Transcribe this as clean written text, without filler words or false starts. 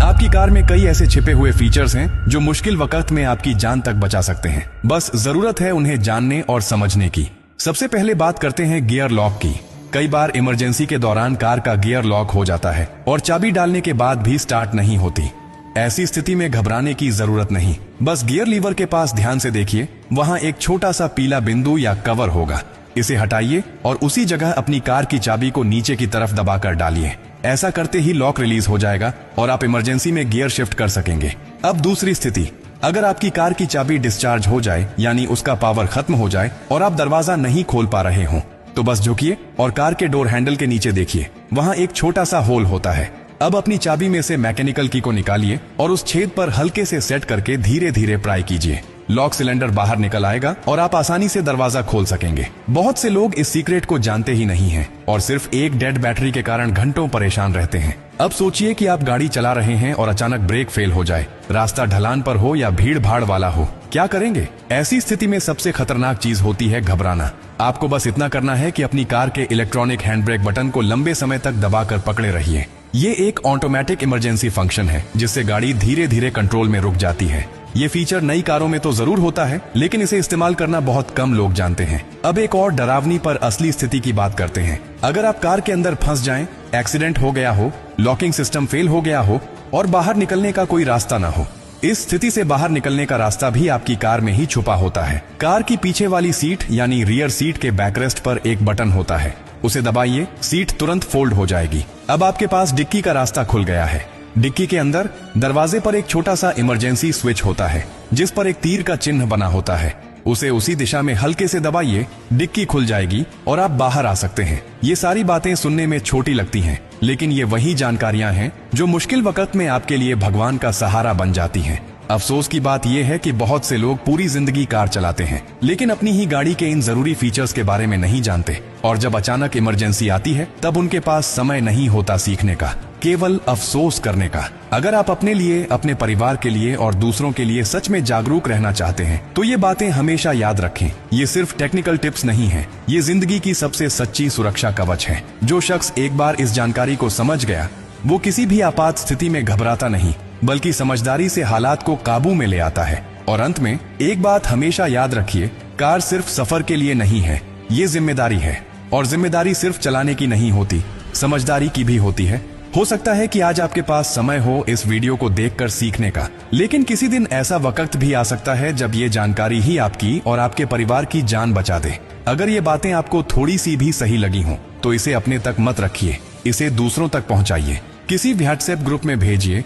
आपकी कार में कई ऐसे छिपे हुए फीचर्स हैं जो मुश्किल वक्त में आपकी जान तक बचा सकते हैं। बस जरूरत है उन्हें जानने और समझने की। सबसे पहले बात करते हैं गियर लॉक की। कई बार इमरजेंसी के दौरान कार का गियर लॉक हो जाता है और चाबी डालने के बाद भी स्टार्ट नहीं होती। ऐसी स्थिति में घबराने की जरूरत नहीं। बस गियर लीवर के पास ध्यान से देखिए, वहां एक छोटा सा पीला बिंदु या कवर होगा। इसे हटाइए और उसी जगह अपनी कार की चाबी को नीचे की तरफ दबाकर डालिए। ऐसा करते ही लॉक रिलीज हो जाएगा और आप इमरजेंसी में गियर शिफ्ट कर सकेंगे। अब दूसरी स्थिति, अगर आपकी कार की चाबी डिस्चार्ज हो जाए, यानी उसका पावर खत्म हो जाए और आप दरवाजा नहीं खोल पा रहे हो, तो बस झुकिए और कार के डोर हैंडल के नीचे देखिए, वहां एक छोटा सा होल होता है। अब अपनी चाबी में से मैकेनिकल की को निकालिए और उस छेद पर हल्के से सेट करके धीरे धीरे प्राई कीजिए। लॉक सिलेंडर बाहर निकल आएगा और आप आसानी से दरवाजा खोल सकेंगे। बहुत से लोग इस सीक्रेट को जानते ही नहीं हैं और सिर्फ एक डेड बैटरी के कारण घंटों परेशान रहते हैं। अब सोचिए कि आप गाड़ी चला रहे हैं और अचानक ब्रेक फेल हो जाए, रास्ता ढलान पर हो या भीड़ भाड़ वाला हो, क्या करेंगे? ऐसी स्थिति में सबसे खतरनाक चीज होती है घबराना। आपको बस इतना करना है कि अपनी कार के इलेक्ट्रॉनिक हैंड ब्रेक बटन को लंबे समय तक दबाकर पकड़े रहिए। ये एक ऑटोमेटिक इमरजेंसी फंक्शन है जिससे गाड़ी धीरे धीरे कंट्रोल में रुक जाती है। ये फीचर नई कारों में तो जरूर होता है, लेकिन इसे इस्तेमाल करना बहुत कम लोग जानते हैं। अब एक और डरावनी पर असली स्थिति की बात करते हैं। अगर आप कार के अंदर फंस जाएं, एक्सीडेंट हो गया हो, लॉकिंग सिस्टम फेल हो गया हो और बाहर निकलने का कोई रास्ता ना हो, इस स्थिति से बाहर निकलने का रास्ता भी आपकी कार में ही छुपा होता है। कार की पीछे वाली सीट यानी रियर सीट के बैकरेस्ट पर एक बटन होता है, उसे दबाइए, सीट तुरंत फोल्ड हो जाएगी। अब आपके पास डिक्की का रास्ता खुल गया है। डिक्की के अंदर दरवाजे पर एक छोटा सा इमरजेंसी स्विच होता है जिस पर एक तीर का चिन्ह बना होता है। उसे उसी दिशा में हल्के से दबाइए, डिक्की खुल जाएगी और आप बाहर आ सकते हैं। ये सारी बातें सुनने में छोटी लगती हैं, लेकिन ये वही जानकारियां हैं जो मुश्किल वक्त में आपके लिए भगवान का सहारा बन जाती हैं। अफसोस की बात यह है कि बहुत से लोग पूरी जिंदगी कार चलाते हैं, लेकिन अपनी ही गाड़ी के इन जरूरी फीचर्स के बारे में नहीं जानते, और जब अचानक इमरजेंसी आती है तब उनके पास समय नहीं होता सीखने का, केवल अफसोस करने का। अगर आप अपने लिए, अपने परिवार के लिए और दूसरों के लिए सच में जागरूक रहना चाहते हैं तो ये बातें हमेशा याद रखें। ये सिर्फ टेक्निकल टिप्स नहीं है, ये जिंदगी की सबसे सच्ची सुरक्षा कवच है। जो शख्स एक बार इस जानकारी को समझ गया, वो किसी भी आपात स्थिति में घबराता नहीं, बल्कि समझदारी से हालात को काबू में ले आता है। और अंत में एक बात हमेशा याद रखिए, कार सिर्फ सफर के लिए नहीं है, ये जिम्मेदारी है। और जिम्मेदारी सिर्फ चलाने की नहीं होती, समझदारी की भी होती है। हो सकता है कि आज आपके पास समय हो इस वीडियो को देखकर सीखने का, लेकिन किसी दिन ऐसा वक्त भी आ सकता है जब ये जानकारी ही आपकी और आपके परिवार की जान बचा दे। अगर ये बातें आपको थोड़ी सी भी सही लगी हों तो इसे अपने तक मत रखिए, इसे दूसरों तक पहुंचाइए। किसी व्हाट्सएप ग्रुप में भेजिए,